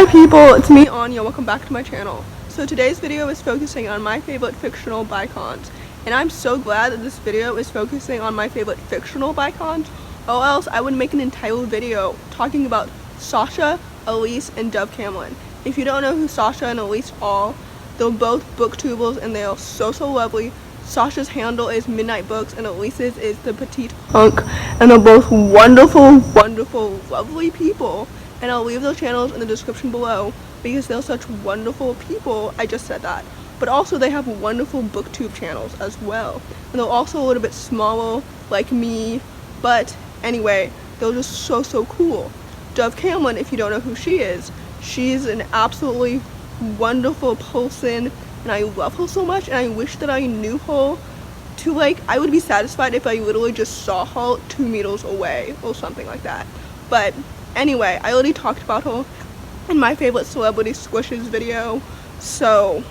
Hi people, it's me Anja, welcome back to my channel. So today's video is focusing on my favorite fictional bicons, and I'm so glad that this video is focusing on my favorite fictional bicons, or else I would make an entire video talking about Sasha, Elise, and Dove Cameron. If you don't know who Sasha and Elise are, they're both booktubers and they are so lovely. Sasha's handle is Midnight Books and Elise's is The Petite Hunk, and they're both wonderful, lovely people. And I'll leave their channels in the description below because they're such wonderful people. I just said that. But also they have wonderful booktube channels as well. And they're also a little bit smaller like me. But anyway, they're just so cool. Dove Cameron, if you don't know who she is, she's an absolutely wonderful person. And I love her so much. And I wish that I knew her to I would be satisfied if I literally just saw her 2 meters away or something like that. But anyway, I already talked about her in my favorite celebrity squishes video. So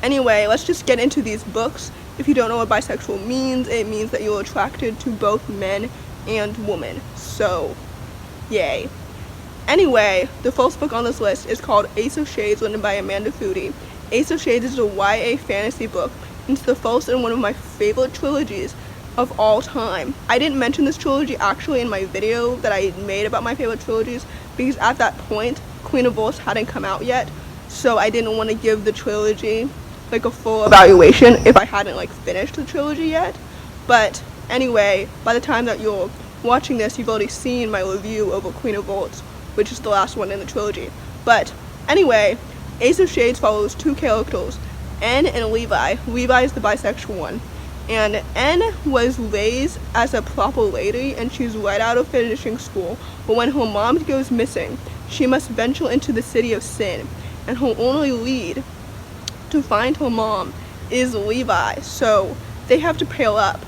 anyway, let's just get into these books. If you don't know what bisexual means, it means that you're attracted to both men and women. So yay. Anyway, the first book on this list is called Ace of Shades, written by Amanda Foody. Ace of Shades is a YA fantasy book. It's the first in one of my favorite trilogies of all time. I didn't mention this trilogy actually in my video that I made about my favorite trilogies because at that point Queen of Verse hadn't come out yet, so I didn't want to give the trilogy a full evaluation if I hadn't finished the trilogy yet. But anyway, by the time that you're watching this, you've already seen my review over Queen of Verse, which is the last one in the trilogy. But anyway, Ace of Shades follows 2 characters, N and Levi. Levi is the bisexual one. And N was raised as a proper lady and she's right out of finishing school, but when her mom goes missing, she must venture into the city of sin, and her only lead to find her mom is Levi, so they have to pair up.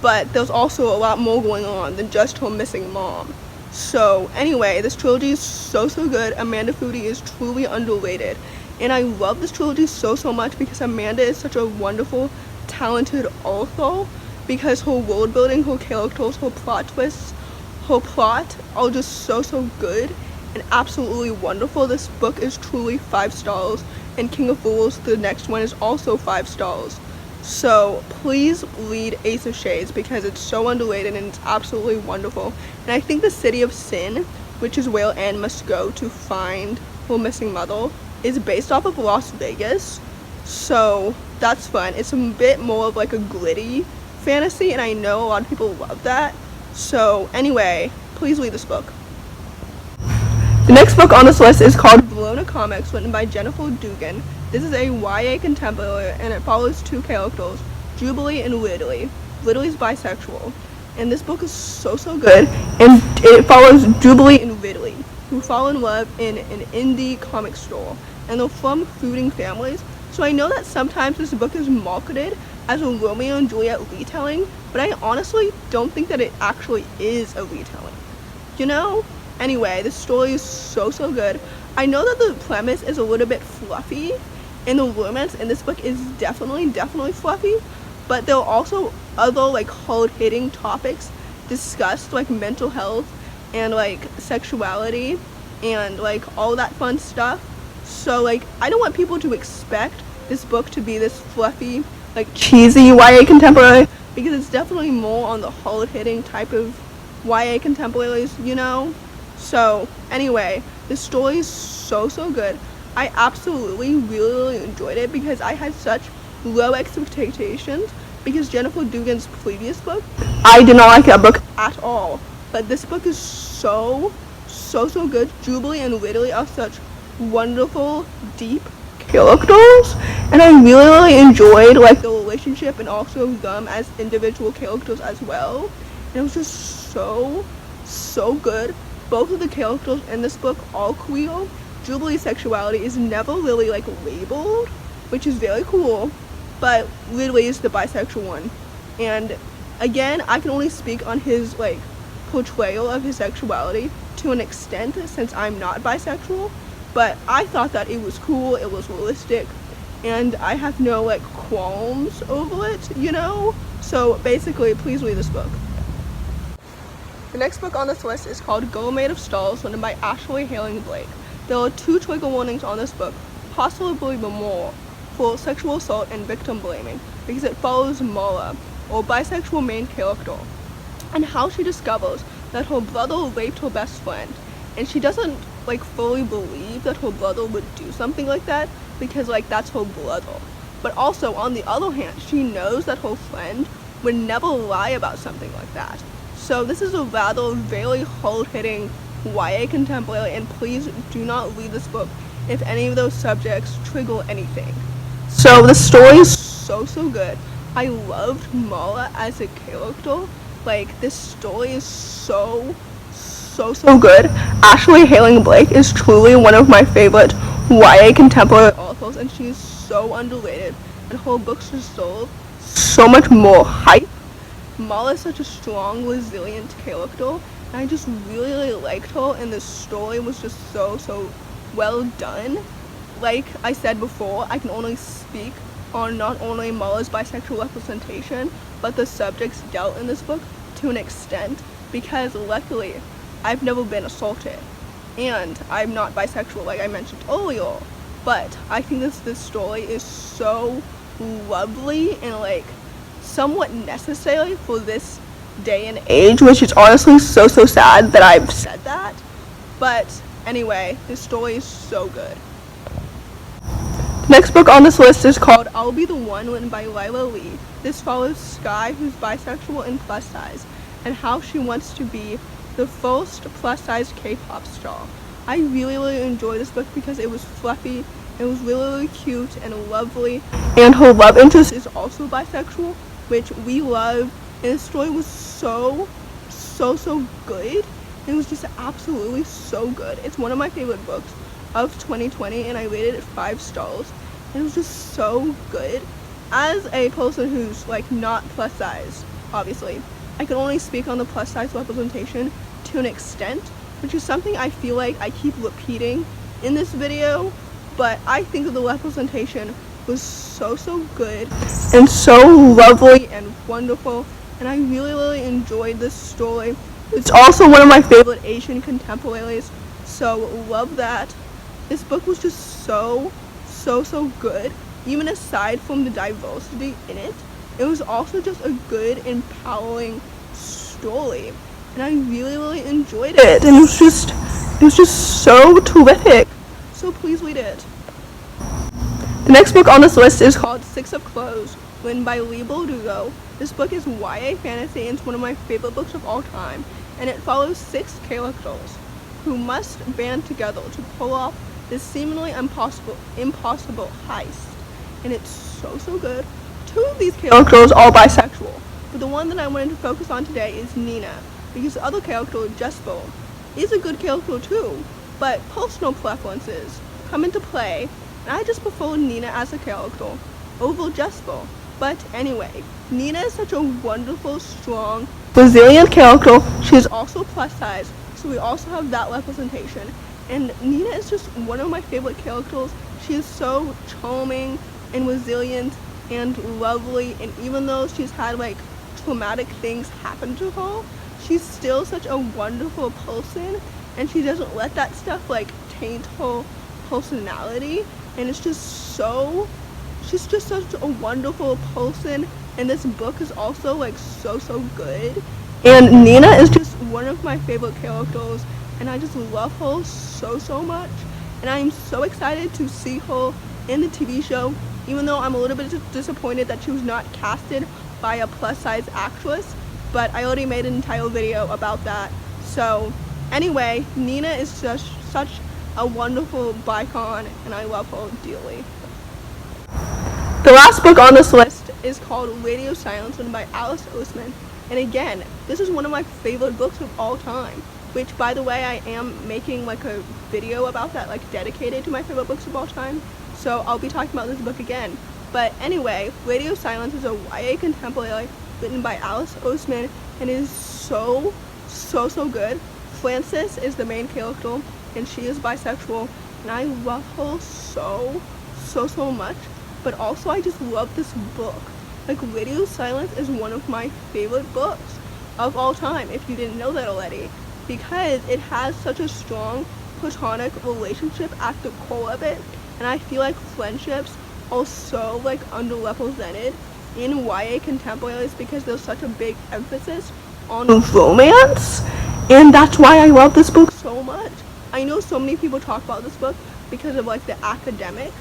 But there's also a lot more going on than just her missing mom. So anyway, this trilogy is so good. Amanda Foody is truly underrated, and I love this trilogy so much because Amanda is such a wonderful, talented author, because her world building, her characters, her plot twists, her plot are just so good and absolutely wonderful. This book is truly 5 stars, and King of Fools, the next one, is also 5 stars. So please read Ace of Shades because it's so underrated and it's absolutely wonderful. And I think the city of sin, which is where Anne must go to find her missing mother, is based off of Las Vegas. So that's fun. It's a bit more of a gritty fantasy, and I know a lot of people love that. So anyway, please read this book. The next book on this list is called Bologna Comics, written by Jennifer Dugan. This is a YA contemporary, and it follows 2 characters, Jubilee and Ridley. Ridley's bisexual, and this book is so good. And it follows Jubilee and Ridley, who fall in love in an indie comic store, and they're from fooding families. So I know that sometimes this book is marketed as a Romeo and Juliet retelling, but I honestly don't think that it actually is a retelling. You know? Anyway, this story is so good. I know that the premise is a little bit fluffy, and the romance in this book is definitely fluffy, but there are also other hard-hitting topics discussed, like mental health and sexuality and all that fun stuff. So I don't want people to expect this book to be this fluffy, cheesy YA contemporary, because it's definitely more on the hard-hitting type of YA contemporaries, you know? So anyway, the story is so good. I absolutely really enjoyed it because I had such low expectations, because Jennifer Dugan's previous book, I did not like that book at all. But this book is so good. Jubilee and Ridley are such wonderful, deep characters, and I really enjoyed the relationship and also them as individual characters as well. And it was just so good. Both of the characters in this book are queer. Jubilee's sexuality is never really labeled, which is very cool, but Ridley is the bisexual one. And again, I can only speak on his portrayal of his sexuality to an extent, since I'm not bisexual, but I thought that it was cool, it was realistic, and I have no qualms over it, you know? So basically, please read this book. The next book on this list is called Girl Made of Stars, written by Ashely Blake. There are 2 trigger warnings on this book, possibly more, for sexual assault and victim blaming, because it follows Mala, or bisexual main character, and how she discovers that her brother raped her best friend, and she doesn't fully believe that her brother would do something like that, because that's her brother. But also, on the other hand, she knows that her friend would never lie about something like that. So this is a rather very hard-hitting YA contemporary, and please do not read this book if any of those subjects trigger anything. So the story is so good. I loved Mala as a character. This story is so good. Ashely Haling Blake is truly one of my favorite YA contemporary authors, and she is so underrated, and her books deserve so much more hype. Mala is such a strong, resilient character, and I just really liked her, and the story was just so well done. Like I said before, I can only speak on not only Mala's bisexual representation, but the subjects dealt in this book to an extent, because luckily I've never been assaulted, and I'm not bisexual like I mentioned earlier, but I think this story is so lovely and somewhat necessary for this day and age, which is honestly so sad that I've said that. But anyway, this story is so good. The next book on this list is called I'll Be the One, written by Lyla Lee. This follows Sky, who's bisexual and plus size, and how she wants to be the first plus size K-pop star. I really enjoyed this book because it was fluffy, it was really cute and lovely, and her love interest is also bisexual, which we love, and the story was so good. It was just absolutely so good. It's one of my favorite books of 2020, and I rated it 5 stars, and it was just so good. As a person who's not plus size, obviously, I can only speak on the plus size representation to an extent, which is something I feel like I keep repeating in this video, but I think the representation was so good and so lovely and wonderful, and I really enjoyed this story. It's also one of my favorite Asian contemporaries, so love that. This book was just so good. Even aside from the diversity in it, it was also just a good, empowering story, and I really enjoyed it, and it was just so terrific. So please read it. The next book on this list is called 6 of Clothes, written by Leigh Bardugo. This book is YA fantasy, and it's one of my favorite books of all time, and it follows 6 characters who must band together to pull off this seemingly impossible heist, and it's so good. 2 of these characters are bisexual, but the one that I wanted to focus on today is Nina, because the other character, Jesper, is a good character too, but personal preferences come into play, and I just prefer Nina as a character over Jesper. But anyway, Nina is such a wonderful, strong, resilient character. She is also plus size, so we also have that representation. And Nina is just one of my favorite characters. She is so charming and resilient and lovely, and even though she's had traumatic things happen to her, she's still such a wonderful person, and she doesn't let that stuff taint her personality, and it's just she's just such a wonderful person, and this book is also so good, and Nina is just one of my favorite characters, and I just love her so much, and I'm so excited to see her in the TV show, even though I'm a little bit disappointed that she was not casted by a plus size actress, but I already made an entire video about that. So anyway, Nina is just such a wonderful bicon, and I love her dearly. The last book on this list is called Radio Silence, written by Oseman, and again, this is one of my favorite books of all time, which by the way, I am making a video about that, dedicated to my favorite books of all time, so I'll be talking about this book again. But anyway, Radio Silence is a YA contemporary written by Oseman, and it is so good. Frances is the main character, and she is bisexual, and I love her so much, but also I just love this book. Radio Silence is one of my favorite books of all time, if you didn't know that already, because it has such a strong platonic relationship at the core of it, and I feel like friendships are so like underrepresented in YA contemporaries because there's such a big emphasis on romance, and that's why I love this book so much. I know so many people talk about this book because of like the academic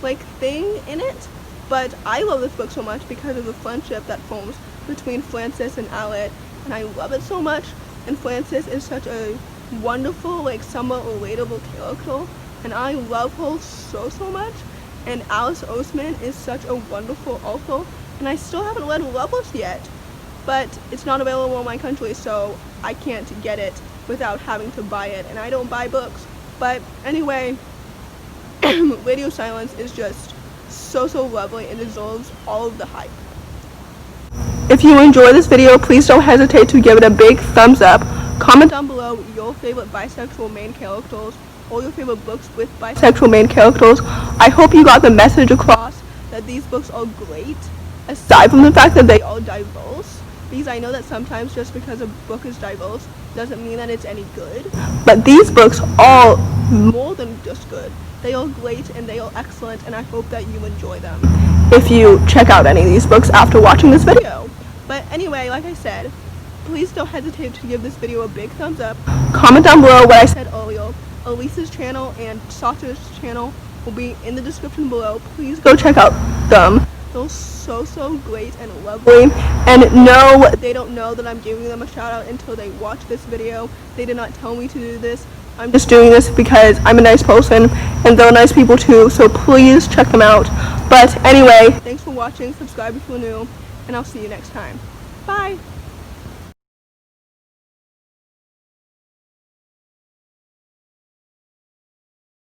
like thing in it, but I love this book so much because of the friendship that forms between Frances and Alec, and I love it so much. And Frances is such a wonderful, like somewhat relatable character, and I love her so much. And Alice Oseman is such a wonderful author, and I still haven't read Lovers yet, but it's not available in my country, so I can't get it without having to buy it, and I don't buy books. But anyway, Radio Silence is just so lovely and deserves all of the hype. If you enjoy this video, please don't hesitate to give it a big thumbs up. Comment down below your favorite bisexual main characters or your favorite books with bisexual main characters. I hope you got the message across that these books are great, aside from the fact that they are diverse, because I know that sometimes just because a book is diverse doesn't mean that it's any good, but these books are more than just good. They are great and they are excellent, and I hope that you enjoy them if you check out any of these books after watching this video. But anyway, like I said, please don't hesitate to give this video a big thumbs up. Comment down below what I said earlier. Elise's channel and Sasha's channel will be in the description below. Please go check out them. They're so great and lovely. And no, they don't know that I'm giving them a shout out until they watch this video. They did not tell me to do this. I'm just doing this because I'm a nice person and they're nice people too, so please check them out. But anyway, thanks for watching, subscribe if you're new, and I'll see you next time. Bye!